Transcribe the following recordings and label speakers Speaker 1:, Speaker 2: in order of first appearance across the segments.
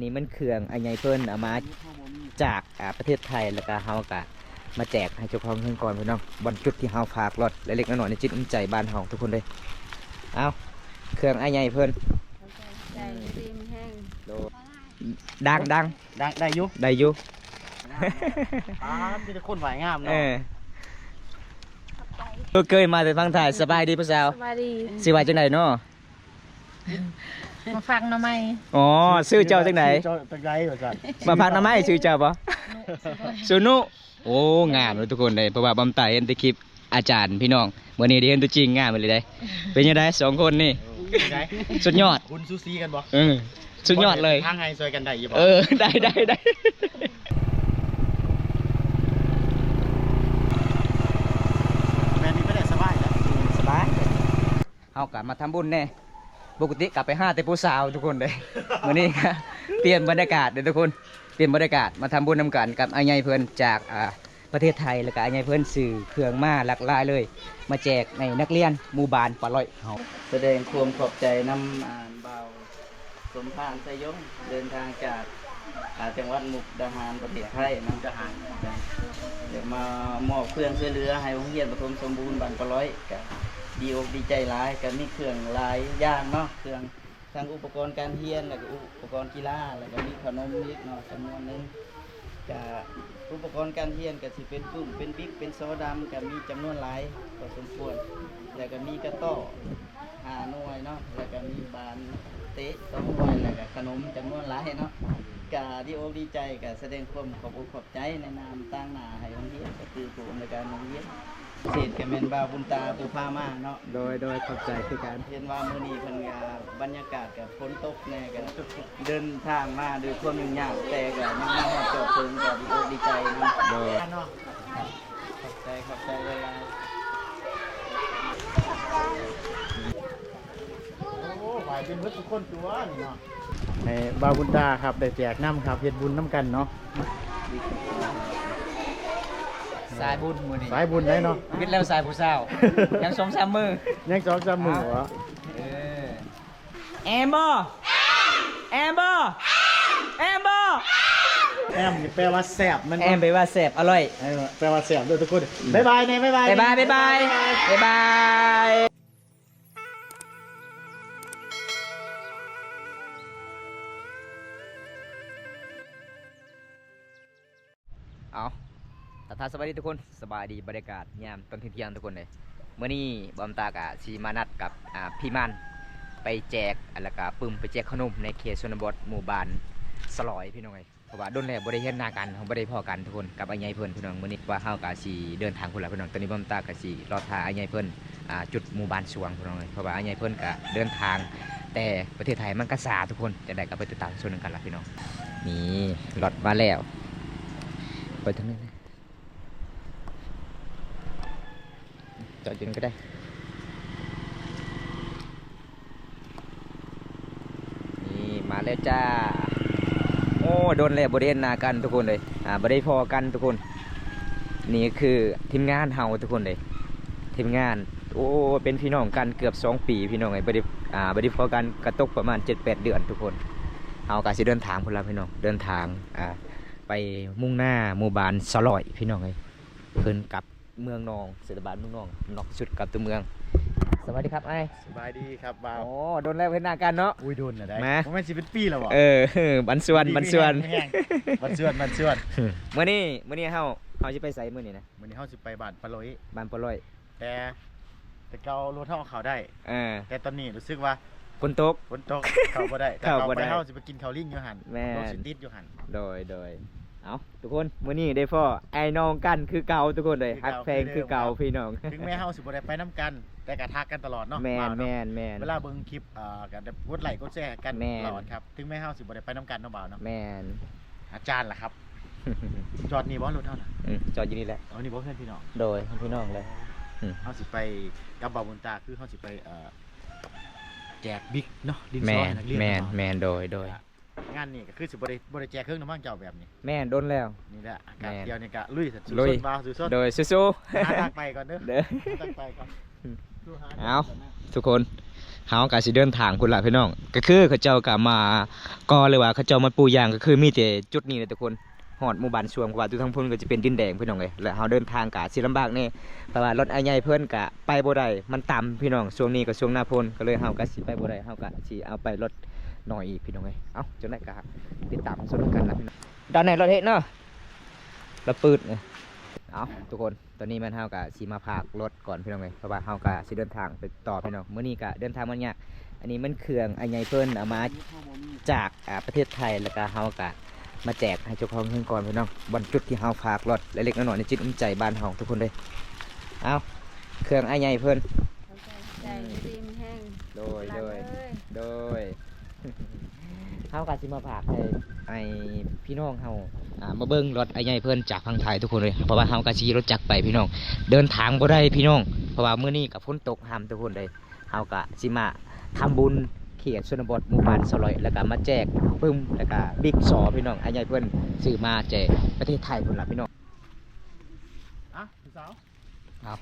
Speaker 1: นี่มันเครื่องอันใหญ่เพิ่นเอามาจากประเทศไทยแล้วก็เฮากะมาแจกให้เจ้าของเครื่องก่อนพี่น้องบรรจุดที่เฮาฝากรถเล็กๆน้อยๆในจิตน้ำใจบ้านเฮาทุกคนเลยเอาเครื่องอันใหญ่เพิ่นดัง
Speaker 2: ได้ยุ
Speaker 1: ได้ยุ
Speaker 2: ที่จะคนไหวงามเนาะ
Speaker 1: เคยมาแต่ฟังถ่ายสบายดีผู้สาว
Speaker 3: สบายดี
Speaker 1: สิว่าจังไดเนาะ
Speaker 3: มาฟังหน่อไม้
Speaker 1: อ๋อชื่อเจ้าจังได
Speaker 2: จังไดเหรอจ๊ะ
Speaker 1: มาพักน้ำไม้ชื่อเจ้าบ่สุนุโอ้งามเลยทุกคนเลยเพราะว่าบำไต่เห็นแต่คลิปอาจารย์พี่น้องวันนี้ได้เห็นตัวจริงงามเลยได้เป็นยังไง2 คนนี่สุดยอด
Speaker 2: คุณซูซีกันบ่
Speaker 1: สุดยอดเลย
Speaker 2: ทางไงซอยกันได้ยี่บ่
Speaker 1: ได้
Speaker 2: แม่นี่ไม่ได้สบายแล้ว
Speaker 1: สบายเอากลับมาทำบุญแน่ปกติกลับไป5แต่ผู้สาวทุกคนเลยวันนี้เปลี่ยนบรรยากาศเดี๋ยวทุกคนเปลี่ยนบรรยากาศมาทำบุญนำกันกับอาใหญ่เพื่อนจากประเทศไทยแล้วก็อาใหญ่เพื่อนสื่อเครื่องมาหลากหลายเลยมาแจกในนักเรียนหมู่บ้านปลาลอยแสดงความขอบใจนำเบาสมภารไซยงเดินทางจากจังหวัดมุกดาหารประเทศไทยมุกดาหารเดี๋ยวมามอบเครื่องช่วยเหลือให้โรงเรียนปฐมสมบูรณ์บ้านปลาลอยกับดีอกดีใจหลายกันมีเครื่องหลายอย่างเนาะเครื่องทั้งอุปกรณ์การเรียนแล้วก็อุปกรณ์กีฬาแล้วก็มีขนมนิดเนาะจำนวนนึงกับอุปกรณ์การเรียนก็สิเป็นปุ่มเป็นบิ๊กเป็นโซดำก็มีจำนวนหลายพอสมควรแล้วก็มีกระต้อ5 หน่วยเนาะแล้วก็มีบานเตะ2 หน่วยแล้วก็ขนมจำนวนหลายเนาะกะดีอกดีใจกะแสดงความขอบอกขอบใจในนามตั้งหน้าให้โรงเรียนก็คือผู้อำนวยการโรงเรียนเศษก็แม่นบ่าวบุญตาผู้พามาเนาะโดยขอบใจคือการเห็นว่ามื้อนี้เพิ่นก็บรรยากาศก็ฝนตกแน่ก็เดินทางมาด้วยความยุ่งยากแต่ก็ยังมาฮอดจอดถึงก็ดีอกดีใจเนาะโดยเนาะขอบใจเวลา
Speaker 2: โอ้ไหวเป็นเพื่อนทุกคนตัวนี่เนาะบ่าวบุญตาครับได้แจกน้ำครับเฮ็ดบุญน้ำกันเนาะ
Speaker 1: สายบุญมื้อนี้
Speaker 2: สายบุญได้เนาะ
Speaker 1: คิดแล้วสายผู้สาวยัง2-3 มื้อ
Speaker 2: ยัง2-3 มื้อวะ
Speaker 1: แอมบ่แอม
Speaker 2: นี่แปลว่าแซ่บมัน
Speaker 1: แอมแปลว่าแซ่บอร่อย
Speaker 2: แปลว่าแซ่บด้วยทุกคนบ๊ายบายบ๊ายบาย
Speaker 1: เอาทักทายสวัสดีทุกคนสบายดีบรรยากาศยามตอนเที่ยงทุกคนเลยเมื่อนี้บอมตากะสีมานัดกับพี่มันไปแจกแล้วก็ปึ้มไปแจกขนมในเขตชนบทหมู่บ้านสลอยพี่น้องเลยเพราะว่าโดนแล้วบริเห็นหน้ากันเขาบริพอกันทุกคนกับไอ้ใหญ่เพิ่นพี่น้องเมื่อนี้ว่าเฮากะสีเดินทางคนละพี่น้องตอนนี้บอมตากะสีรอท่าไอ้ใหญ่เพิ่นจุดหมู่บ้านสวงพี่น้องเลยเพราะว่าไอ้ใหญ่เพิ่นกะเดินทางแต่ประเทศไทยมันก็ซาทุกคนจะได้กับไปติดตามชมกันละพี่น้องนี่รถมาแล้วไปทางนี้นะจอดยืนก็ได้นี่มาแล้วจ้าโอ้โดนแล้วบริเวณนากันทุกคนเลยบริพอกันทุกคนนี่คือทีมงานเฮาทุกคนเลยทีมงานโอ้เป็นพี่น้องกันเกือบ2 ปีพี่น้องไงบริพอกันกระตกประมาณ 7-8 เดือนทุกคนเฮากะสิเดินทางพุ่นละพี่น้องเดินทางไปมุ่งหน้าหมู่บ้านสลอยพี่น้องเลยเพิ่นกับเมืองนองเศรษฐบาลเมืองนองนอกชุดกับตัวเมืองสวัสดีครับไอ้
Speaker 2: สบายดีครับบ่าว
Speaker 1: โอ้โดนแล้วเห็นหน้ากันเนาะ
Speaker 2: อุ้ยโดนอะไรผมไม่สิเป็นปีแล้ววะ
Speaker 1: บันส่วน
Speaker 2: บันส่วนเมื่
Speaker 1: อนี้เฮาจะไปใส่มื้อนี้นะ
Speaker 2: มื้อนี้เฮาสิไปบ้านปลอยแต่เก่ารถเฮาเข้าได้แต่ตอนนี้รู้สึกว่า
Speaker 1: ฝนตก
Speaker 2: เข้าบ่ได้แต่เข้าไปเฮาสิไปกินข้าวลิงอยู่หั่นรถสิติดอยู่หั่น
Speaker 1: โดยเอาทุกคนมื้อนี้ได้พ่อไอ้น้องกันคือเก่าทุกคนเลยฮักแพงคือเก่าพี่น้อง
Speaker 2: ถึงแม้เฮาสิบ่ได้ไปนํกันแต่ก็ทักกันตลอดเนาะ
Speaker 1: แม่น
Speaker 2: เวลาเบิ่งคลิปกันกดไลค์กดแชร์กันตลอดครับถึงแม้เฮาสิบ่ได้ไปนํกันเนาะบ่าวเนาะ
Speaker 1: แม่น
Speaker 2: อาจารย์ล่ะครับจอดนี่บ่รถเฮาน่ะ
Speaker 1: จอดอยู่นี่แหละ
Speaker 2: นี่บ่เพื่อนพี่น้อง
Speaker 1: โดยพี่น้องเลย
Speaker 2: เฮาสิไปกับบ่าวบุญตาคือเฮาสิไปแจกบิ๊กเนาะดิน
Speaker 1: สอ
Speaker 2: นักเรียน
Speaker 1: แม่นโดย
Speaker 2: งานนี่ก็คือสิบ่ได้แจกเครื่องน้ำมันเจ้าแบบนี้
Speaker 1: แม่นโดนแล้ว
Speaker 2: นี่แหละอากาศเดียวนี่ก็ลุยสุดบ่าวสุด
Speaker 1: โดยสู้
Speaker 2: หาทางไปก่อนเด้อ
Speaker 1: ทางไปก่อนเอาทุกคน เฮาก็สิเดินทางพุ่นล่ะพี่น้องก็คือเขาเจ้าก็มาก่อเลยว่าเขาเจ้ามาปูยางก็คือมีแต่จุดนี้เลยทุกคนฮอดหมู่บ้านสวงเพราะว่าทุกทางพุ่นก็จะเป็นดินแดงพี่น้องเอ้ยและเฮาเดินทางก็สิลำบากแน่เพราะว่ารถใหญ่เพิ่นก็ไปบ่ได้มันต่ำพี่น้องช่วงนี้ก็ช่วงหน้าฝนก็เลยเฮาก็สิไปบ่ได้เฮาก็สิเอาไปรถน้อยอีกพี่น้องเอ้ยเอ้าจังได๋ก็ติดตามชมกันล่ะพี่น้องด้านไหนรถเฮ็ดเนาะระปืดเอาทุกคนตอนนี้มันเฮาก็สิมาพากรถก่อนพี่น้องเอ้ยเพราะว่าเฮาก็สิเดินทางไปต่อพี่น้องมื้อนี้ก็เดินทางมันยากอันนี้มันเครื่องอันใหญ่เพิ่นเอามาจากประเทศไทยแล้วก็เฮาก็มาแจกให้เจ้าของเพิ่นก่อนพี่น้องวันจุดที่เฮาพากรถเล็กๆน้อยๆในจิตน้ำใจบ้านเฮาทุกคนเลยเอาเครื่องอันใหญ่เพิ่น
Speaker 3: ใจดีมันแห้ง
Speaker 1: โดย
Speaker 3: หลานเอ้ย
Speaker 1: เฮาก็สิมาพากให้ไอ้พี่น้องเฮามาเบิ่งรถไอ้ใหญ่เพิ่นจากฝั่งไทยทุกคนเลยเพราะว่าเฮาก็สิขี่รถจักรไปพี่น้องเดินทางบ่ได้พี่น้องเพราะว่ามื้อนี้ก็ฝนตกห้ามทุกคนเลยเฮาก็สิมาทำบุญเขตชนบทหมู่บ้านสลอยแล้วก็มาแจกปึ้มแล้วก็บิ๊กซอพี่น้องไอ้ใหญ่เพิ่นซื้อมาแจกประเทศไทยพุ่นล่ะพี่น้อง
Speaker 2: อ่ะพี่สาว
Speaker 1: ครับ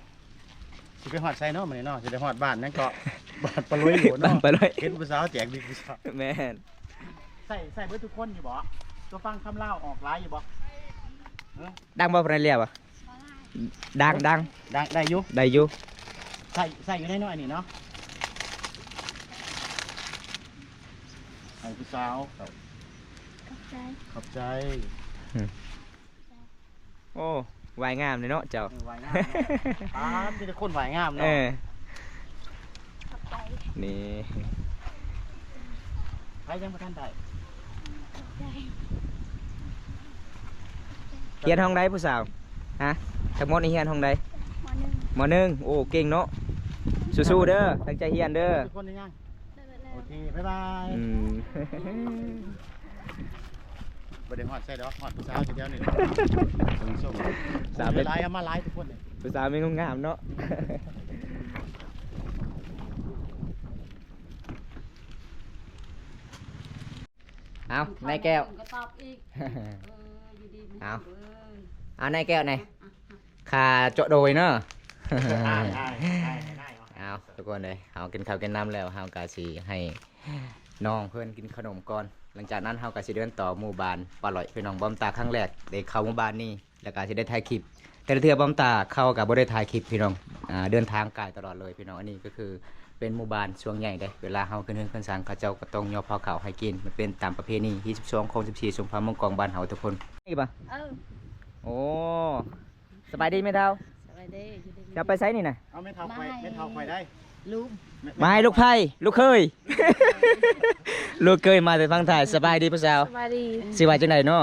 Speaker 2: สิไปฮอดไซเนาะมื้อนี้เนาะสิได้ฮอดบ้านนั่นก็ บ้านปะลุยอยู่
Speaker 1: บ้า
Speaker 2: เนาะ
Speaker 1: นไปเลย
Speaker 2: เห็นพี่สาวแจกบิ๊กพี่สาว
Speaker 1: แม่น
Speaker 2: ใส่เบิดทุกคนอยู่บ่ตัวฟังคำเล่าออกหลายอยู่บ่
Speaker 1: ดังบ่ปานใดแล้วอะดัง
Speaker 2: ได้อยู่
Speaker 1: ได้อยู่
Speaker 2: ใส่อยู่ได้เนาะอันนี้เนาะให้พี่สาว
Speaker 3: ขอบใจ
Speaker 2: ขอบใจ
Speaker 1: โอ้วายงามเลยเนาะเจ้า
Speaker 2: ไหวงามเนาะป้าดมีแต่คนไหวงาม
Speaker 1: เอ
Speaker 2: เนาะ
Speaker 1: อ
Speaker 3: ขอบใจ
Speaker 1: นี่
Speaker 2: ใครยังบ่ทันได้
Speaker 3: ขอบใจ
Speaker 1: เฮียนห้องใดผู้สาวฮะทั้งหมดนี่เฮียนห้องใด
Speaker 3: มหนึ่ง
Speaker 1: ม.1โอ้เก่งเนาะสู้ๆเด้อตั้งใจเฮียนเด้อ
Speaker 2: ทุกคนได้ยัง
Speaker 3: ได้ไปแล้ว
Speaker 2: โอเคบ๊ายบาย
Speaker 1: อืม
Speaker 2: บ่ได้ฮอดใส่ดอกฮอดผู้สาวทีเดียวนี่ส่ง
Speaker 1: สาวเป็น
Speaker 2: หลายเอามาหลายทุกคนเลย
Speaker 1: ผู้สาวไม่งามเนาะ เอานายแก้ว
Speaker 3: ก็ตอบอีกอยู่ดีมัน
Speaker 1: เอา
Speaker 3: เอ้ย
Speaker 1: เอานายแก้วไหนขาโจะโดยเนาะ
Speaker 2: ได้
Speaker 1: เอาทุกคนเลยเอากินข้าวกินน้ำแล้วเฮากะสิให้น้องเพื่อนกินขนมก่อนหลังจากนั้นเฮากะสิเดินต่อหมู่บ้านปลาลอยพี่น้องบอมตาครั้งแรกได้เข้าหมู่บ้านนี่แล้วก็สิได้ถ่ายคลิปแต่ละเทื่อบอมตาเข้ากับบ่ได้ถ่ายคลิปพี่น้องเดินทางไกลตลอดเลยพี่น้องอันนี้ก็คือเป็นหมู่บ้านช่วงใหญ่เลยเวลาเฮาขึ้นเฮือนขึ้นศาลเขาเจ้าก็ต้องยอพอข้าวให้กินมันเป็นตามประเพณี22ของ14สงครามเมืองกองบ้านเฮาทุกคนนี่ป่ะ
Speaker 3: เออ
Speaker 1: โอ้สบายดีไหมเท้า
Speaker 3: สวัสดีอยู่ดี
Speaker 1: จะไปไสนี่น่ะ
Speaker 2: เอาไม่เท่าไฟได้
Speaker 3: ลูก
Speaker 1: ไม่ลูกไผ่ลูกเคย ลูกเคยมาแต่ฟังถ่ายสบายดีผู้สาว
Speaker 3: สวัสดี
Speaker 1: สิว่าจังไหนเนาะ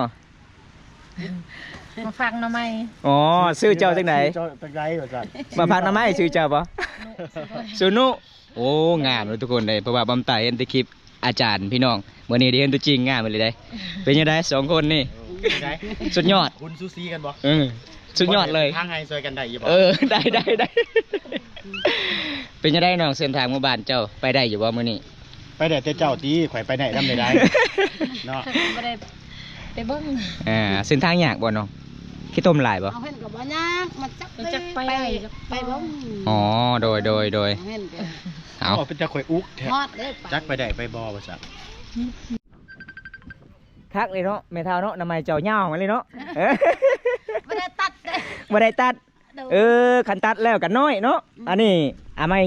Speaker 3: มาฟังหน่อไม้
Speaker 1: อ๋อซื้อเจ้าจังไหน
Speaker 2: เจ้าจังไดว่าซั่น
Speaker 1: มาพักน้ำไม้ซื้อเจ้าปะสุนุโอ้งามเลยทุกคนเลยเพราะว่าบำตาเห็นแตะคลิปอาจารย์พี่น้องวันนี้ได้เห็นตัวจริงงามเลยได้เป็นยังไงสองคนนี่
Speaker 2: จังได
Speaker 1: สุดยอด
Speaker 2: คุณซูซีกันบ่
Speaker 1: สุดยอดเลย
Speaker 2: ทางไฮซอยกันได้อยู่บ่
Speaker 1: ได้เป็นยังไงน้องเส้นทางหมู่บ้านเจ้าไปได้อยู่บ่มื้อนี้
Speaker 2: ไปได้แต่เจ้าตีข่อยไปได้นำได้เนาะ
Speaker 3: ไม่ได้ไปเบิ้ง
Speaker 1: เส้นทางยากบ่น้องขี้ต้มหลายบ่
Speaker 3: เอาเห็นกับว่ายากมันจักไปไปเบิ้ง
Speaker 1: อ๋อโดย
Speaker 3: เอาเห็นกัน
Speaker 1: เอา
Speaker 2: เอาเป็นจะข่อยอุกแท้
Speaker 3: ฮอดเด้อ
Speaker 2: จักไปได้ไปบ่ว่าซั่น
Speaker 1: คักเลยเนาะแม่เฒ่าเนาะทำไมเจ้าย่าวมาเลยเนาะ
Speaker 3: ไม่ได้ตัดเด้อ
Speaker 1: บ่ได้ตัดคันตัดแล้วกันน้อยเนาะอันนี้ไม่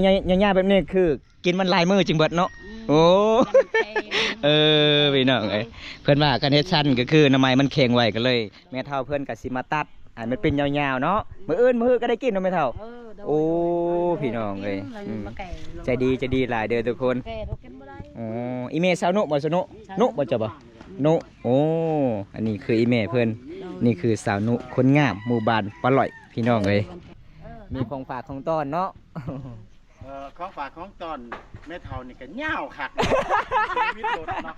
Speaker 1: ย่าๆแบบนี้คือกินมันหลายมื้อจึงเบิดเนาะโอ้พี่น้องเอ้ยเพิ่นว่ากันเฮ็ดชั้นก็คือน้ำไม้มันแข็งไว้ก็เลยแม่เฒ่าเพิ่นก็สิมาตัดมันเป็นยาวๆเนาะมื้ออื่นมื้อก็ได้กินเนาะแม่เฒ่า โอ้พี่น้องเอ้ยใจดีหลายเด้อทุกคน
Speaker 3: แก่เรากินบ่ได้
Speaker 1: อ๋ออีเมสาวนุบ่สนุนุบ่จะบ่นุโอ้อันนี้คืออีเมเพิ่นนี่คือสาวนุคนงามหมู่บ้านปลาลอยพี่น้องเอ้ยมีของฝากของต้อนเนาะ
Speaker 2: ของฝากของตอนแม่เฒ่านี่ก็ยาวคักชีวิตโดดเนาะ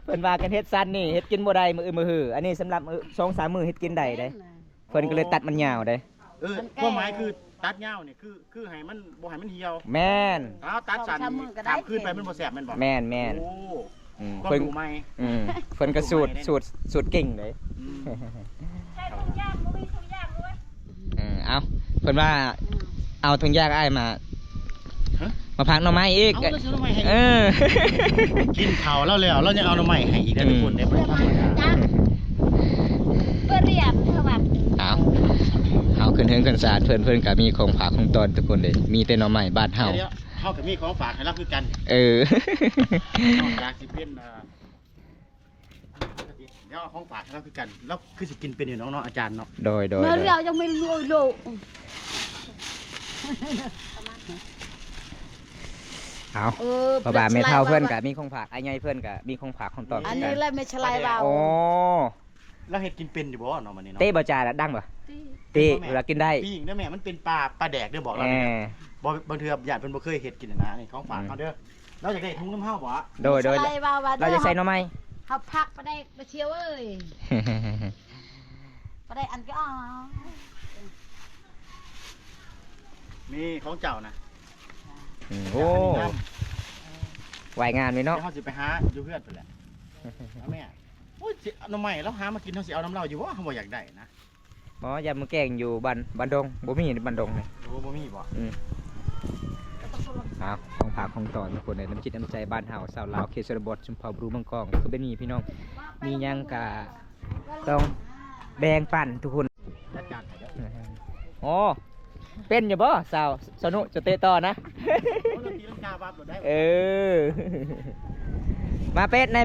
Speaker 1: เพิ่นว่ากันเฮ็ดสั้นนี่เฮ็ดกินบ่ได้มื้ออื่นมื้อหืออันนี้สำหรับ2-3 มื้อเฮ็ดกินได้เด้เพิ่นก็เลยตัดมันยาวเด้
Speaker 2: ความหมายคือตัดยาวนี่คือให้มันบ่ให้มันเหี่ยว
Speaker 1: แม่น
Speaker 2: อ้าวตัดสั้นนี่ตามคืนไปมันบ่แซ่บแม่นบ่
Speaker 1: แม่น
Speaker 2: โอ้
Speaker 1: อืม
Speaker 2: ความ
Speaker 1: เพิ่น
Speaker 2: รู้ใหม่
Speaker 1: เพิ่นก็สูตรเก่งเลย
Speaker 2: อืม
Speaker 1: เอาเพิ่นว่าเอาทุงยากอ้ายมา มาพักหน่อไม้อีก
Speaker 2: เอาแล้วซื้อหน่อไม้ให้
Speaker 1: เออ
Speaker 2: กินข้าวแล้วเรายังเอาหน่อไม้ให้อีกนะทุกคนได้บ่ธรรมดา
Speaker 3: จ้าเพื่อเรียบเพื่อแบบ
Speaker 1: เอาขึ้นเฮิงขึ้นศาสตร์เพื่อนก็มีของฝากของตอนทุกคนเลยมีแต่หน่อไม้บ้านเฮา
Speaker 2: เดี๋ยวเฮาก็มีของฝากให้เราคือกัน
Speaker 1: เออ
Speaker 2: นอกจากสิเป็นเดี๋ยวเอาของฝากให้เราคือกันแล้วคือสิกินเป็นอยู่น้องๆอาจารย์เนาะ
Speaker 1: โดย
Speaker 3: เมื่อเรียวยังไม่รวยโล
Speaker 1: เอา ป้าบาไม่เท่าเพื่อนกับมีของฝากไอ้ไงเพื่อนกับมีของฝากของตอน
Speaker 3: อันนี้แหละไม่ฉลายเรา
Speaker 1: โอ้
Speaker 2: เราเฮ็ดกินเป็นอยู่บ่เนาะมันนี่เนาะ
Speaker 1: เต้บาจาระดังปะเต้เวลากินได้
Speaker 2: ปิ้งเด้อแม่มันเป็นปลาแดกเด้อบอกเรา
Speaker 1: แห
Speaker 2: เนี่ย
Speaker 1: ม
Speaker 2: บางเทื่อญาติเพิ่นบ่เคยเฮ็ดกินนะนี่ของฝากเขาเด้อเราอยากได้ถุงน้ำเฮาบ่อะ
Speaker 1: โดย
Speaker 3: ฉลายเรา
Speaker 1: เราจะใส่หน่อไม้
Speaker 3: เขาพักไปได้ไปเชียวเอ้ยไปได้อันก็อ๋อ
Speaker 2: นี่ของเจ้านะ
Speaker 1: โอ้ไหวงานไหม
Speaker 2: เดี๋
Speaker 1: เนาะ
Speaker 2: ยวเฮาสิไปหาอยู่เพื่อนไปแหละเอาแม่โอ้ยสิเอาหน่อไม้แล้วหามากินเฮาสิเอาน้ำเราอยู่บ่เฮาบ่อยากได้นะ
Speaker 1: หมอยำมือแกงอยู่บันดงบ่มีบันดงเลย
Speaker 2: โอ้บ่มีบ่
Speaker 1: เอาของฝากของตอนทุกคนเลยน้ำจิตน้ำใจบ้านเฮาสาวลาวเขตชนบทชุมพรบรูมังกรคือเป็นนี่พี่น้องมีหยังกะต้องแบ่งปันทุกคน
Speaker 2: จัดการให้เด้อ
Speaker 1: โอ้เป็นอยู่บ่สาวสนุจะเตะต่อนะ
Speaker 2: โอ้เราตีลังกาบับเราได้
Speaker 1: เออ มาเป็ดใน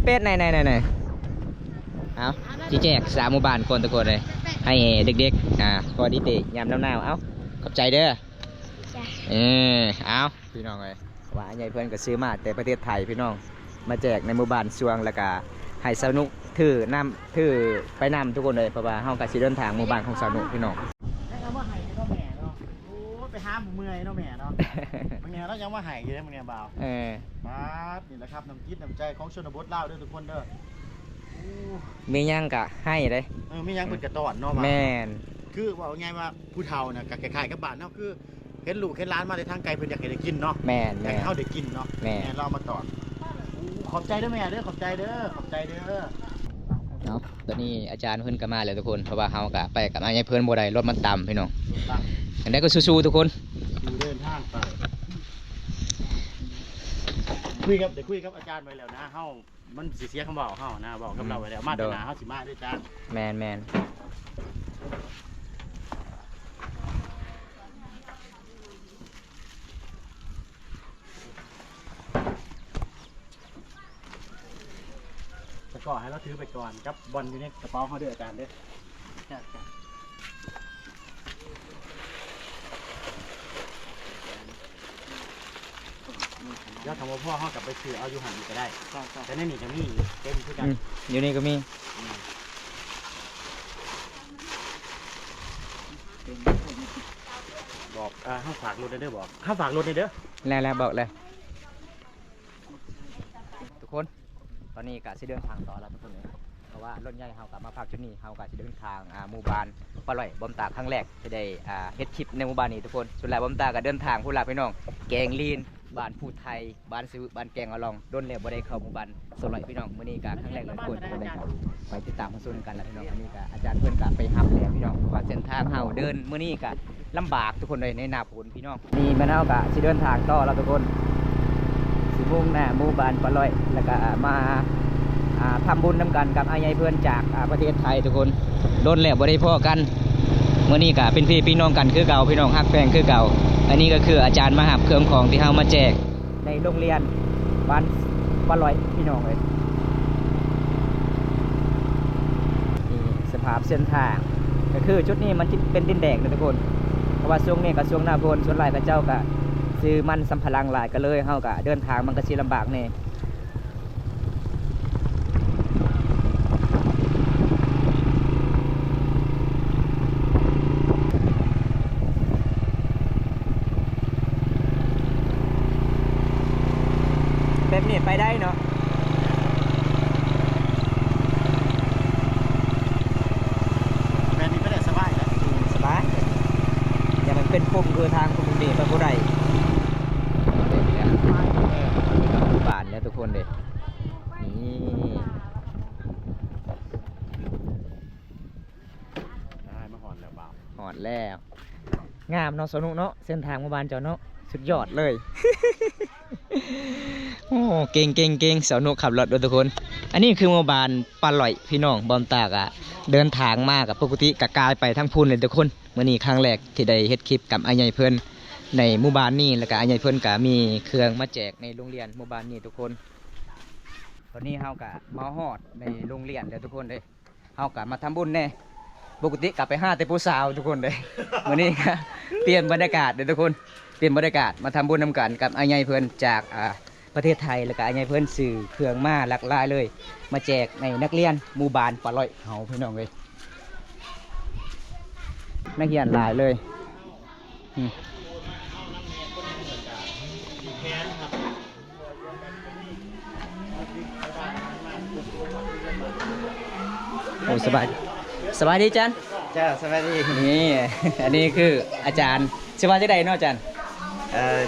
Speaker 1: เอาจีแจก3 หมู่บ้านคนทุกคนเลย ให้เด็กๆพอดีเตะยามหนาวๆเอาขอบใจเด้อเอาพี่น้องเลยว่าใหญ่เพื่อนก็ซื้อมาแต่ประเทศไทยพี่น้องมาแจกในหมู่บ้านสวงแล้วก็ให้สนุกถือไปนำทุกคนเลยเพราะว่าเฮาก็สิเดินทางหมู่บ้านของสนุกพี่น้อง
Speaker 2: ได้เอามาให้เนาะแม่เนาะโอ้ยไปหาหมู่เมื่อยเนาะแม่เนาะบางแง่เรายังมาให้อยู่เด้อบางแง่บ่าว
Speaker 1: เออ
Speaker 2: มานี่แหละครับน้ำจิตน้ำใจของชนบทลาวเด้อทุกคนเด้อโอ้
Speaker 1: มีหยังก็ให้เลย
Speaker 2: มีหยังเพิ่นกระตอนเนาะว่า
Speaker 1: แม่น
Speaker 2: คือว่าไงว่าผู้เฒ่าน่ะก็คล้ายๆกับบ้านเนาะคือเห็นลูกเห็นหลานมาในทางไกลเพิ่นอยากให้ได้กินเนาะ
Speaker 1: แม่น
Speaker 2: อยากให้เฮาได้กินเนาะ
Speaker 1: แม่
Speaker 2: เราเอามาตอนขอบใจเด้อแม่เด้อขอบใจเด้อขอบใจเด้อ
Speaker 1: เนาะตอนนี้อาจารย์เพิ่นก็มาแล้วทุกคนเพราะว่าเฮาก็ไปกับอาใหญ่เพิ่นบ่ได้รถมันต่ำพี่น้อง
Speaker 2: ตั้ง
Speaker 1: อันนี้ก็สู้ๆทุกคน
Speaker 2: อยู่เดินทางไปคุยกับอาจารย์ไว้แล้วนะเฮามันสิเสียคำบอกเฮานะบอกกับเราไว้แล้วมาแต่หนาเฮาสิมาด้วยจ้า
Speaker 1: แมน
Speaker 2: แต่ก็ให้เราถือไปก่อนกับบอลอยู่ในกระเป๋าเฮาเด้ออาจารย์เด้อเดี๋ยวทำว่าพ่อเฮากลับไปซื้อเอาอยู่หันก็ได้แต่ในนี่ก็มีเต็มคือกัน
Speaker 1: อยู่นี่ก็มี
Speaker 2: บอกห้ามฝากรถเด้อบอกห้ามฝากรถเด้อ
Speaker 1: แล้วบอกเลยทุกคนตอนนี้ก็สิเดินทางต่อแล้วทุกคนเลยเพราะว่ารถใหญ่เฮากลับมาพักจุดนี้เฮาก็สิเดินทางหมู่บ้านปลาไหลบอมตาครั้งแรกจะได้เฮ็ดคลิปในหมู่บ้านนี้ทุกคนส่วนหลายบอมตาก็เดินทางผู้หลักพี่น้องแกงลีนบ้านผู้ไทยบ้านซื้อบ้านแกงอลองโดนแล้วบ่ได้เข้าหมู่บ้านสลอยพี่น้องมื้อนี้ก็ครั้งแรกเลยทุกคนก็เลยไปติดตามมาสู้กันแล้วพี่น้องอันนี้ก็อาจารย์เพิ่นก็ไปรับแล้วพี่น้องเพราะว่าเส้นทางเฮาเดินมื้อนี้ก็ลำบากทุกคนเลยในหน้าฝนพี่น้องนี่มันเฮาก็สิเดินทางต่อแล้วทุกคนสิมุ่งหน้าหมู่บ้านปลาไหลแล้วก็มาทำบุญนำกันกับอาใหญ่เพื่อนจากประเทศไทยทุกคนโดนแล้วบ่ได้พ่อกันเมื่อนี้ก็เป็นพี่น้องกันคือเก่าพี่น้องฮักแพงคือเก่าอันนี้ก็คืออาจารย์มาหับเครื่องของที่เฮามาแจกในโรงเรียนบ้านปลาไหลพี่น้องเลยนี่สภาพเส้นทางก็คือจุดนี้มันเป็นดินแดงนะทุกคนเพราะว่าช่วงนี้ก็ช่วงหน้าฝนส่วนหลายพระเจ้าก็ซื้อมันสำปะหลังหลายก็เลยเฮาก็เดินทางมันก็สิลำบากแน่แบบนี้ไปได้เนาะ
Speaker 2: แบรนด์นี้ไม่ได้สบายนะ
Speaker 1: สบายอย่ามันเป็นปุ่มคือทางคุณดีไปผู้ใดบานแล้วทุกคนเด็นี่
Speaker 2: ได้มาหอนแล้วเปล่า
Speaker 1: หอดแล้วงามเนาะสนุกเนาะเส้นทางหมู่บ้านเจ้าเนาะ สุดยอดเลย โอ้เก่งเก่งเก่งสาวนุขับรถด้วยทุกคน อันนี้คือหมู่บ้านปลาไหลพี่น้องบอมตากอะเดินทางมากกับปกติกะกายไปทั้งพูนเลยทุกคนมื่อนี้ครั้งแรกที่ได้เฮ็ดคลิปกับอาใหญ่เพื่อนในหมู่บ้านนี้แล้วก็อาใหญ่เพื่อนก็มีเครื่องมาแจกในโรงเรียนหมู่บ้านนี้ทุกคนตอนนี้เฮากะมาฮอดในโรงเรียนแล้วทุกคนเลยเฮากะมาทำบุญแน่ปกติกลับไป5แต่ผู้สาวทุกคนเลยมื่อนี้ก็เปลี่ยนบรรยากาศเลยทุกคนเปลี่ยนบรรยากาศมาทำบุญนำกันกับอาใหญ่เพื่อนจากประเทศไทยแล้วก็อาใหญ่เพื่อนสื่อเครื่องมาหลากหลายเลย มาแจกในนักเรียนหมู่บ้านปลาไหลเฮาพี่น้องเลยนักเรียนหลายเลยโอ้สบายดีจัน
Speaker 2: จ้าสวัสดี
Speaker 1: นี่ อันนี้คืออาจารย์สบายใจเนาะอาจารย์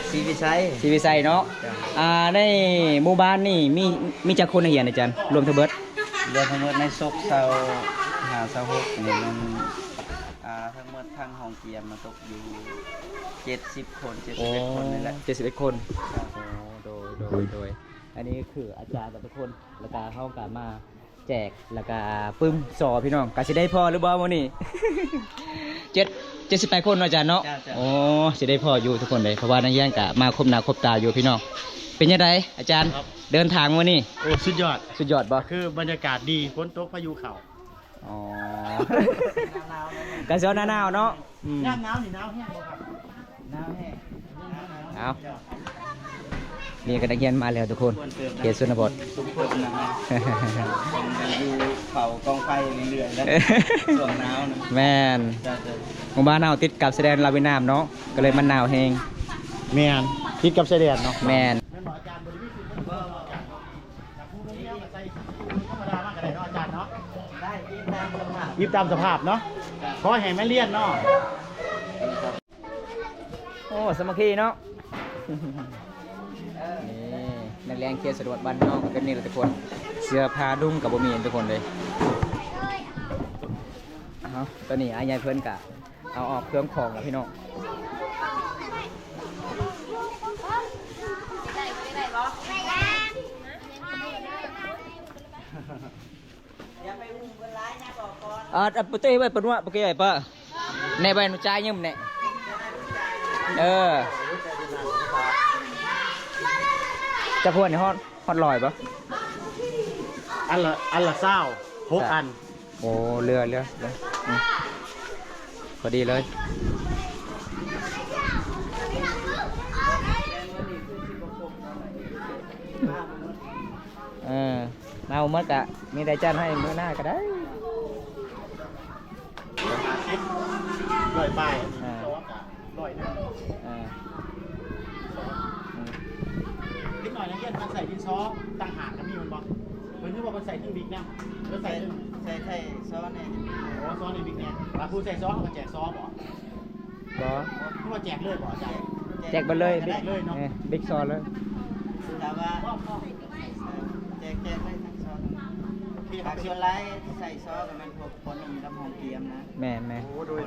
Speaker 2: ชีวิชัย
Speaker 1: ชีวิไซเนาะในหมู่บ้านนี่มีจักคนนักเรียนอาจารย์รวมทั้งเบิด
Speaker 2: รวมทั้งหมดในศกเสาหาเสาหกนี่มันทั้งหมดทั้งห้องเกียมมาตกอยู่70 คน71 คนนี่แหละ
Speaker 1: 71 คนโดยอันนี้คืออาจารย์กับทุกคนแล้วก็เข้ากันมาแจกแล้วก็ปึ้มสอพี่น้องกะสิได้พอหรือบ่มื้อนี้ 78 คนเนาะอาจารย์เนาะโอ้สิได้พออยู่ทุกคนเลยเพราะว่านักเรียนกะมาครบหน้าครบตาอยู่พี่น้องเป็นยังไงอาจารย์เดินทางมื้อนี้
Speaker 2: โอ้สุดยอดบ่ คือบรรยากาศดีฝนตกพายุเข้า
Speaker 1: อ๋อ กะเซาหน้าหนาวเนาะ
Speaker 2: หน้านี่หนาวแห้งบ่ครับหนาวแห้ง
Speaker 1: เอานี่ก็นักเรียนมาแล้วทุกคนเขตชนบท
Speaker 2: สุขภาพนะฮะอยู่เผากองไฟเรื่อยๆแล้วช่วงหนาวนะ
Speaker 1: แม่นหมู่บ้านเราติดกับแสดงลาวินามเนาะก็เลยมันหนาวแฮง
Speaker 2: แม่นคิดกับชายแดนเนาะ
Speaker 1: แม่น
Speaker 2: แม่นบอกอาจารย์บริวิตคือคนอาจารย์จากผู้เรียนมาใส่ธรรมดามากก็ได้เนาะอาจารย์เนาะได้ยิบตามสภาพเนาะขอให้แม่เรียนเนาะ
Speaker 1: โอ้สมัครเนาะนี่นักเรียนเขตสะดวกบ้านนอกก็นี่แหละทุกคนเสื้อผ้าดุ้งกับบ่มีทุกคนเลยเอาตอนนี้อายายเพื่อนกะเอาออกเครื่องของแล้วพี่น้องประตูไว้ปนวะปกติไว้ปะในใบหนูจ่ายยังเนี่ยจะพวนในฮอตลอยปะ
Speaker 2: อันละเศร้า6 อัน
Speaker 1: โอ้เรือพอดีเลยมาเอาเมื่อกะมีได้จ้านให้เมื่อหน้าก็ได้
Speaker 2: ลอยไปลอยนึงนิดหน่อยนะเรียนมันใส่ดินซอต่างหากกับมีมันบอกเหมือนที่บอกมันใส่ทั้งบิ๊กนะแล้วใส่ซอเนี่ยโอ้ซอในบิ๊กเนี่ยมาพูดใส่ซอเขาแจกซอบอก
Speaker 1: ก็
Speaker 2: พูดว่าแจกเลยบอกอาจารย์
Speaker 1: แจกไปเลย
Speaker 2: แจกเลยเนาะ
Speaker 1: บิ๊กซอเลย
Speaker 4: แต่ว่าแจกได้ทั้งซอสหากส่วนไรใส่ซอสกับมันพวกคนมีลำหองเกียมนะ
Speaker 1: แม่
Speaker 2: โอ้โดย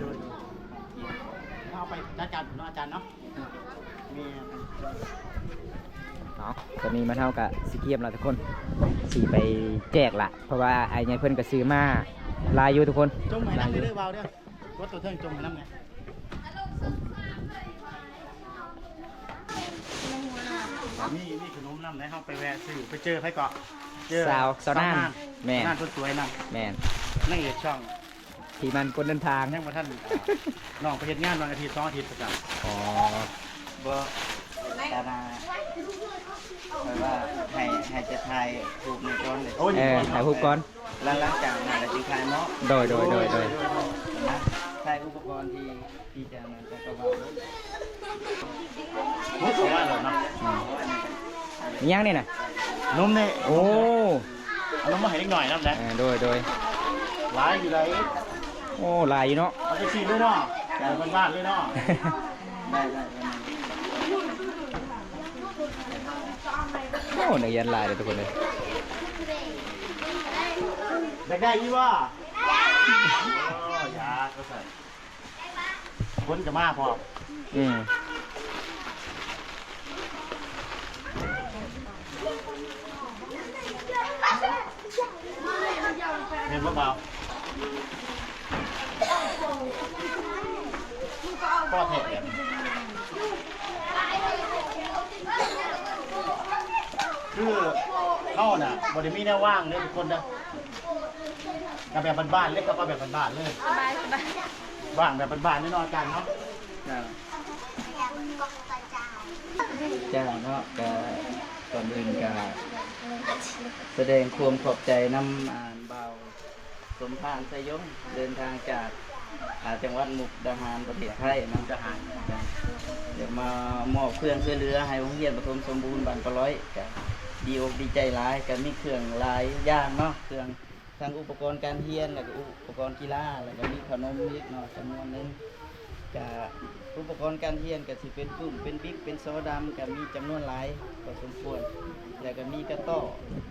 Speaker 2: เอาไปจัดการผมเนาะอาจารย์เนาะมี
Speaker 1: เนาะตอนนี้มาเท่ากับสีเกียมแล้วทุกคนสีไปแจกละเพราะว่าไอ้ไงเพื่อนก็ซื้อมาลายอยู่ทุกคน
Speaker 2: จงไหนน้ำเด้อเบาเด้อรถตัวเทิงจงไหนน้ำไงมีขนมน้ำไหนเข้าไปแวะซื้อไปเจอใครเกาะเจอ
Speaker 1: สาวน่านแม่
Speaker 2: น่านสวยๆนั่น
Speaker 1: แม่น
Speaker 2: นั่งเอกช่อง
Speaker 1: ที่มันคนเดินทาง
Speaker 2: ยังมาท่านน้องไปเฮ็ดงานวันอาทิตย์2 อาทิตย์ประจำ
Speaker 1: อ๋อ
Speaker 4: บ่ตานาแปลว่าให้จะถ่ายถูกในก้อนเลย
Speaker 1: ถ่ายรูปก่อน
Speaker 4: แล้วหลังจากนั้นเราจึงถ่ายเนาะ
Speaker 1: โดย
Speaker 4: นะถ่ายอุปกรณ์ที่จะมันจะกระเป๋า
Speaker 2: มุดออกมาแล้วเนาะ
Speaker 1: มียังนี่น่ะ
Speaker 2: นมเนี่ย
Speaker 1: โอ้
Speaker 2: เอานมมาให้เล็กหน่อยน้ำนะ
Speaker 1: โดย
Speaker 2: หลายอยู่ไหน
Speaker 1: โอ้ลายอยู่เนาะ
Speaker 2: เอาไปซีเลยเนาะแต่บ้านๆเลยเนาะ
Speaker 4: ได้
Speaker 1: โอ้นักเรียนลายเลยทุกคนเลย
Speaker 2: ได้ยี่ว่าอยากก็ใส่คนจะมาพอ เห็นเบาก็เทแบบคือเข้าน่ะบริมีแนวว่างเลยทุกคนนะกับแบบบ้านๆเล็กกับแบบบ้านๆเลย
Speaker 3: สบาย
Speaker 2: ว่างแบบบ้านๆแน่นอนกันเนาะ
Speaker 4: จ้าเนาะก็ก่อนอื่นก็แสดงความขอบใจนำอ่านเบาสมภารสยงเดินทางจากจังหวัดมุกดาหารประเทศไทยน้ำทหารเดี๋ยวมามอบเครื่องช่วยเหลือให้โรงเรียนปฐมสมบูรณ์บ้านปะร้อยก็ดีอกดีใจหลายก็มีเครื่องหลายอย่างเนาะเครื่องทั้งอุปกรณ์การเรียนแล้วก็อุปกรณ์กีฬาแล้วก็มีขนมนิดหน่อยจำนวนหนึงก็อุปกรณ์การเรียนก็สิเป็นปุ่มเป็นบิ๊กเป็นโซดำก็มีจำนวนหลายพอสมควรแล้วก็มีกระต้อ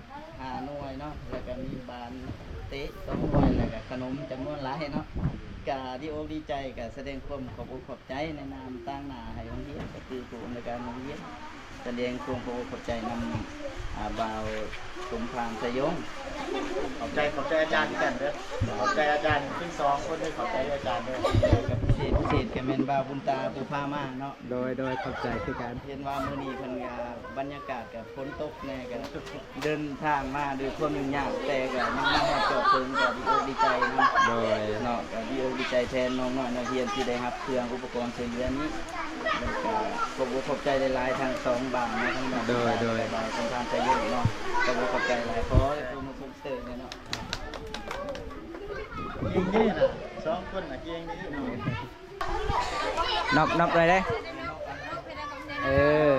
Speaker 4: 5 หน่วยเนาะแล้วก็มีบานเตะ2 หน่วยแล้วก็ขนมจำนวนหลายเนาะก็ดีอกดีใจก็แสดงความขอบอกขอบใจในนามตั้งหน้าให้โรงเรียนก็คือผู้อำนวยการโรงเรียนแสดงความขอบอกขอบใจนำบ่าวสมภารสยง
Speaker 2: ขอบใจอาจารย์ที่กันเด้อขอบใจอาจารย์ทั้ง2 คนด้วยขอบใจอาจารย์ด้วย
Speaker 4: กับพิเศษก็แม่นบ่าวบุญตาปูพามาเนาะ
Speaker 1: โดยขอบใจคือกัน
Speaker 4: เห็นว่ามื้อนี้เพิ่นก็บรรยากาศก็ฝนตกแน่ก็เดินทางมาด้วยความยุ่งยากแต่ก็ยังมาฮอดจบถึงก็ดีอกดีใจเนาะ
Speaker 1: โดย
Speaker 4: เนาะก็ดีอกดีใจแทนน้องน้อยนักเรียนที่ได้รับเครื่องอุปกรณ์ช่วยเหลือนี้แล้วก็ขอบคุณขอบใจหลายๆทั้ง2 บ่าวนะทั้งบ่าว
Speaker 1: โดย
Speaker 4: บ่าวสมภารใจเยอะเนาะขอบคุณขอบใจหลายขอให้ผู้มาสมเสริมเนาะ
Speaker 2: เก่งดีนะ2 คนน่ะเก่งดีเนาะ
Speaker 1: นอกเลยได้เออ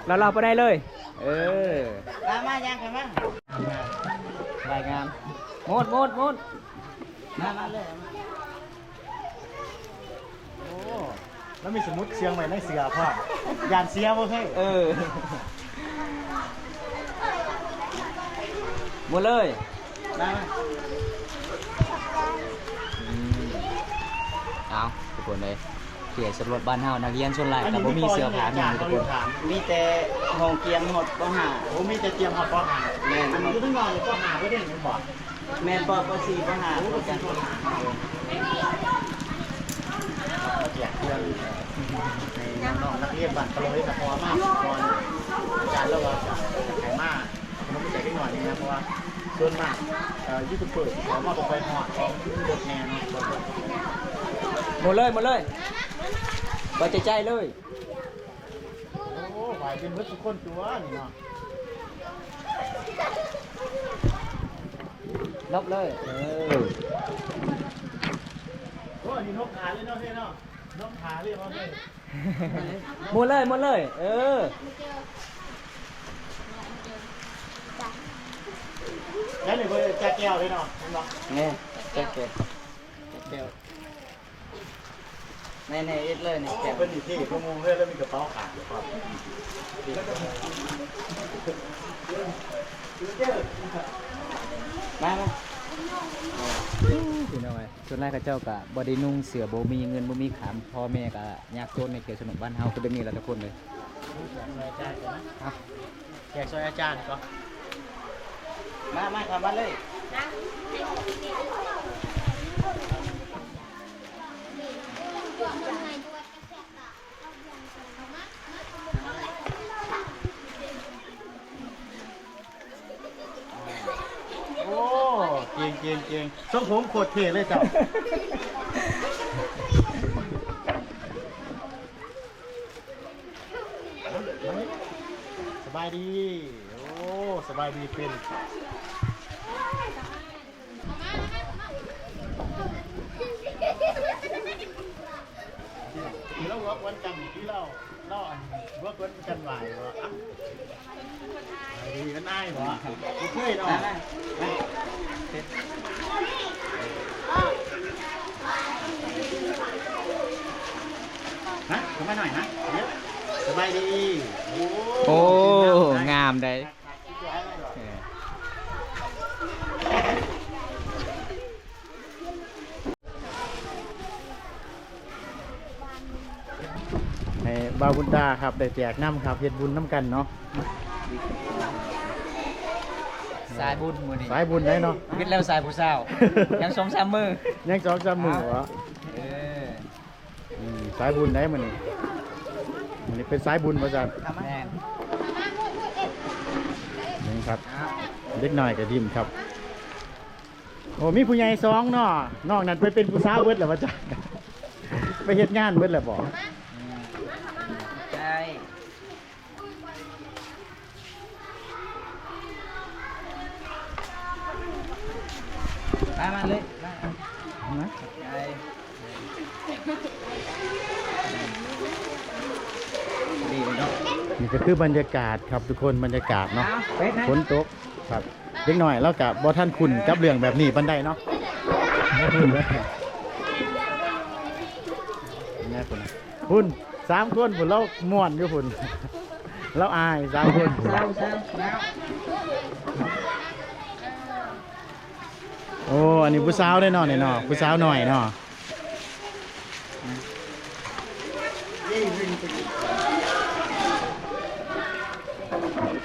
Speaker 1: เราไปได้เลย เออ
Speaker 4: มายังกันมาร
Speaker 1: ายงานหมด
Speaker 4: มาเลย
Speaker 2: โอ้แล้วมีสมุดเสียงไว้ในเสือพ่อยานเสียบ่เฮ้ย
Speaker 1: เออหมดเลย
Speaker 4: มา
Speaker 1: เอาทุกคนเลยเขียนสำรวจบ้านเฮานักเรียนส่วนหลายแต่บ่มีเสื้อผ้ามีทุกคน
Speaker 4: มีแต่ห้องเกียงหมดก็หา
Speaker 2: โอ้มีแต่เตรียมหอดปอหาแม่อันนี้ก็ต้องนอนเลยปอหาไว้ได้เห็นบ่
Speaker 4: แม่นปอก็4ก็หา
Speaker 2: โอ้
Speaker 4: ก็
Speaker 2: ก็
Speaker 4: จั
Speaker 2: จะ
Speaker 4: ง
Speaker 2: ปอหาเราแจกเครื่องให้น้องๆนักเรียนบ้านปะโลยกับพอมากก่อนอาจารย์แล้วว่าจะขายมากผมไม่ใจได้หน่อยนึงนะเพราะว่าส่วนมากยูทูบเบอร์ที่เขามาบอกไปหอดของรถแน่เนาะ
Speaker 1: หมดเลยบ่ใจเลย
Speaker 2: โอ้ไหวเป็นเพื่อนทุกคนตัวนี่เนาะ
Speaker 1: นบเลยเออ
Speaker 2: โอ้นี่นกขาเลยเนาะเฮ้ยเนาะนกขาเลยเนาะเฮ้ย
Speaker 1: หมดเลยเออ
Speaker 2: แล้วนี่เพื่อแจกแก้วเลยเนาะเนาะ
Speaker 4: เนี่ยแจ๊กเดี๋ยวในเอ็ดเลยเนี่ยแก
Speaker 2: เป็นอยู่ที่พวกมึงเพื่อนแล้วมีกระเป๋าขาดอยู่ครับ
Speaker 4: มา
Speaker 1: พี่น้องเอ้ยส่วนแรกเขาเจ้าก็บ่ได้นุ่งเสื้อบ่มีเงินบ่มีขามพ่อแม่ก็ยากจนในเขตชนบทบ้านเฮาคือแบบนี้แหละทุกคนเลย
Speaker 2: แจกซอยอาจารย์ก็
Speaker 4: มาครับมาเลย
Speaker 2: โอ้เก่งทรงผมโคตรเท่เลยเจ้าสบายดีโอ้สบายดีเป็นที่เราวัดวันจันทร์ที่เราอันวัดวันจันทร์ไหววะดีกันได้เหรอโอเคเนาะนะผมมาหน่อยนะเดี๋ยวสบายดีโอ้
Speaker 1: งามได้
Speaker 2: ในบาวบุญตาครับได้แจกน้ำครับเฮ็ดบุญน้ำกันเนาะ
Speaker 1: ส สายบุญมื้อนี้
Speaker 2: สายบุญได้เนาะ
Speaker 1: คิดแล้วสายผู้สาวยัง2-3มื้อ
Speaker 2: ยัง2-3มื้อวะ
Speaker 1: เออ
Speaker 2: สายบุญได้มื้อนี้เป็นสายบุญว่าซั่น
Speaker 1: แม่น
Speaker 2: นี่ครับเล็กน้อยก็ยิ้มครับโอ้มีผู้ใหญ่2เนาะนอกนั้นไปเป็นผู้สาวเบิดแล้วว่าจ้ะไปเฮ็ดงานเบิดแล้วบ่
Speaker 1: ใช่มาเลยมา
Speaker 2: นะ
Speaker 1: ใช่ ดีเลยเนาะ
Speaker 2: นี่ก็คือบรรยากาศครับทุกคนบรรยากาศเนาะ
Speaker 1: เฮ้ย
Speaker 2: ฝนตกครับเล็กน้อยแล้วก็บ่ทันคุณกับเรื่องแบบนี้ปานใดเนาะบ่คุณเลยแน่คุณ3คนพุ่นเราม่วนอยู่พุ่นเราอาย3คน
Speaker 1: เศร้า
Speaker 2: โอ้อันนี้ผู้สาวได้เนาะนี่เนาะผู้สาวหน่อยเนาะ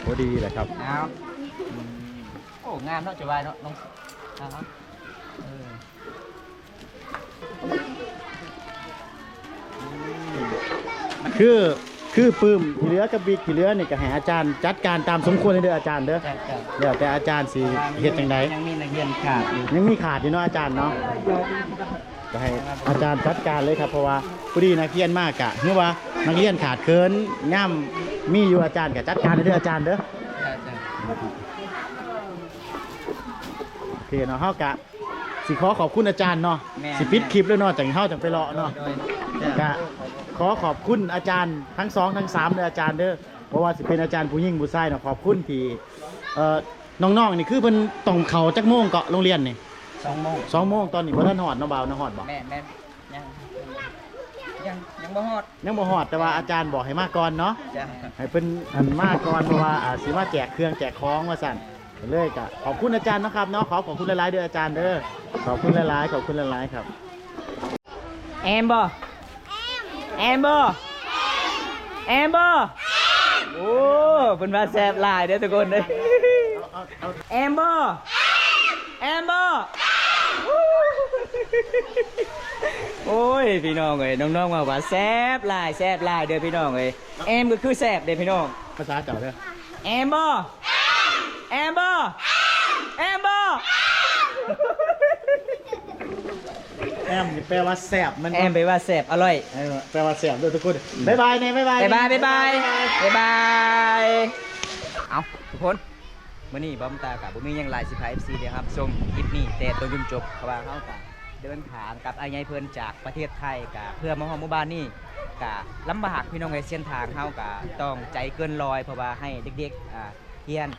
Speaker 2: โอ้ดีเลยครับ
Speaker 1: เอาโอ้งามเนาะจะวายเนาะน้องเอาเออ
Speaker 2: คือปื้มขี่เรือกับบิ๊กขี่เรือนี่ก็ให้อาจารย์จัดการตามสมควรเลยเด้ออาจารย์เด้อ
Speaker 1: ใช่ใช่
Speaker 2: เดี๋ยวแต่อาจารย์สิเฮ็ดจังได
Speaker 1: ยังมีนักเรียนขาดอยู่
Speaker 2: ยังมีขาดอยู่เนาะอาจารย์เนาะก็ให้อาจารย์จัดการเลยครับเพราะว่าผู้ดีนักเรียนมากะคือว่านักเรียนขาดเคินย่ำมีอยู่อาจารย์ก็จัดการเลยเด้ออาจารย์เด้อ
Speaker 1: ใช่ใช่
Speaker 2: โอเคเนาะเฮากะสิขอขอบคุณอาจารย์เนาะสิปิดคลิปแล้วเนาะจังเฮาจังไปเลาะเนาะ
Speaker 1: โดย
Speaker 2: กะขอขอบคุณอาจารย์ทั้ง2ทั้ง3เด้ออาจารย์เด้อเพราะว่าสิเป็นอาจารย์ผู้หญิงผู้ชายเนาะขอบคุณที่น้องๆนี่คือเพิ่นต้องเข้าจักโมงเกาะโรงเรียนนี่
Speaker 1: 2 โมง
Speaker 2: 2 โมงตอนนี้บ่ทันฮอดเนาะบ่าวเนาะฮอดบ่
Speaker 1: แม่ยังบ่ฮอด
Speaker 2: ยังบ่ฮอดแต่ว่าอาจารย์บอกให้มาก่อนเนาะ
Speaker 1: จ้ะ
Speaker 2: ให้เพิ่นอันมาก่อนเพราะว่าสิมาแจกเครื่องแจกของว่าซั่นก็เลยก็ขอบคุณอาจารย์นะครับเนาะขอบคุณหลายๆเด้ออาจารย์เด้อขอบคุณหลายๆขอบคุณหลายๆครับ
Speaker 1: แอมบ่แอมบ่แอมบ่โอ้เพิ่นว่าแซ่บหลายเด้อทุกคนเด้อแอมบ่แอมบ่โอ้ยพี่น้องเอ้ยน้องๆว่าแซ่บหลายเด้อพี่น้องเอ้ยแอมก็คือแซ่บเด้อพี่น้อง
Speaker 2: ภาษาเจ้าเด้อ
Speaker 1: แอมบ่แอมบ่แอมบ่
Speaker 2: แอมนี่แปลว่าแซ่บมัน
Speaker 1: แอมไปว่าแซ่บอร่อย
Speaker 2: แปลว่าแซ่บเด้อทุกคนบ๊ายบายเนี่ยบ๊ายบาย
Speaker 1: บ๊ายบายบ๊ายบายเอาทุกคนมื้อนี้บอมตากับบ่มีหยังหลายสิพา FC เด้อครับชมคลิปนี้แต่ต้นจนจบเพราะว่าเฮาก็เดินทางกับอ้ายใหญ่เพิ่นจากประเทศไทยก็เพื่อมาฮอดหมู่บ้านนี้ก็ลำบากพี่น้องเอ้ยเส้นทางเฮาก็ต้องใจเกินร้อยเพราะว่าให้เด็กๆเรียน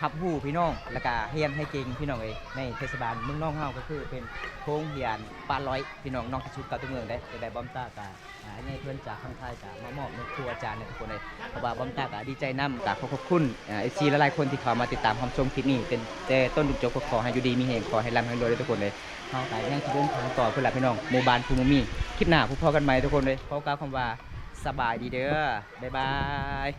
Speaker 1: รับรู้พี่น้องแล้วก็เรียนให้เก่งพี่น้องเอ้ยในเทศบาลเมืองน้องเฮาก็คือเป็นโรงเรียนปานร้อยพี่น้องน้องที่สุดเก่าตัวเมืองได้บอมตาก็อ้ายใหญ่เพิ่นจากทางไทยก็มามอบในครูอาจารย์ในทุกคนเลยเพราะว่าบอมตาก็ดีใจนำก็ขอบคุณFC หลายๆคนที่เข้ามาติดตามรับชมคลิปนี้เป็นแต่ต้นจนจบก็ขอให้อยู่ดีมีแรงขอให้ร่ำให้รวยทุกคนเลยเฮาก็ยังสิเดินทางต่อเพื่อหลักพี่น้องหมู่บ้านภูมิมีคลิปหน้าพบกันใหม่ทุกคนเลยขอกล่าวคำว่าสบายดีเด้อบ๊ายบาย